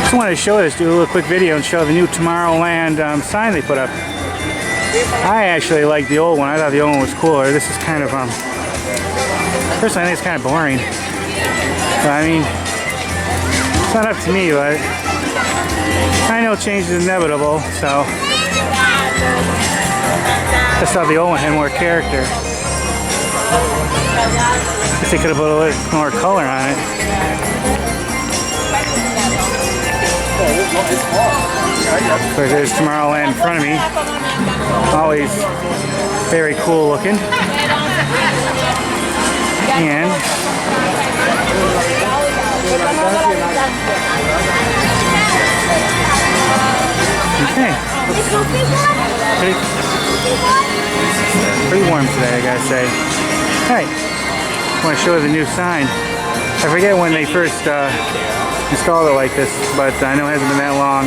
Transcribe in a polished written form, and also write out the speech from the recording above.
Just wanted to show this, do a little quick video and show the new Tomorrowland sign they put up. I actually like the old one. I thought the old one was cooler. This is kind of, personally I think it's kind of boring. But, I mean, it's not up to me, but I know change is inevitable, so I just thought the old one had more character. I guess they could have put a little more color on it. Of course, there's Tomorrowland in front of me. Always very cool looking. And okay. Pretty warm today, I gotta say. Alright, I want to show you the new sign. I forget when they first installed it like this, but I know it hasn't been that long.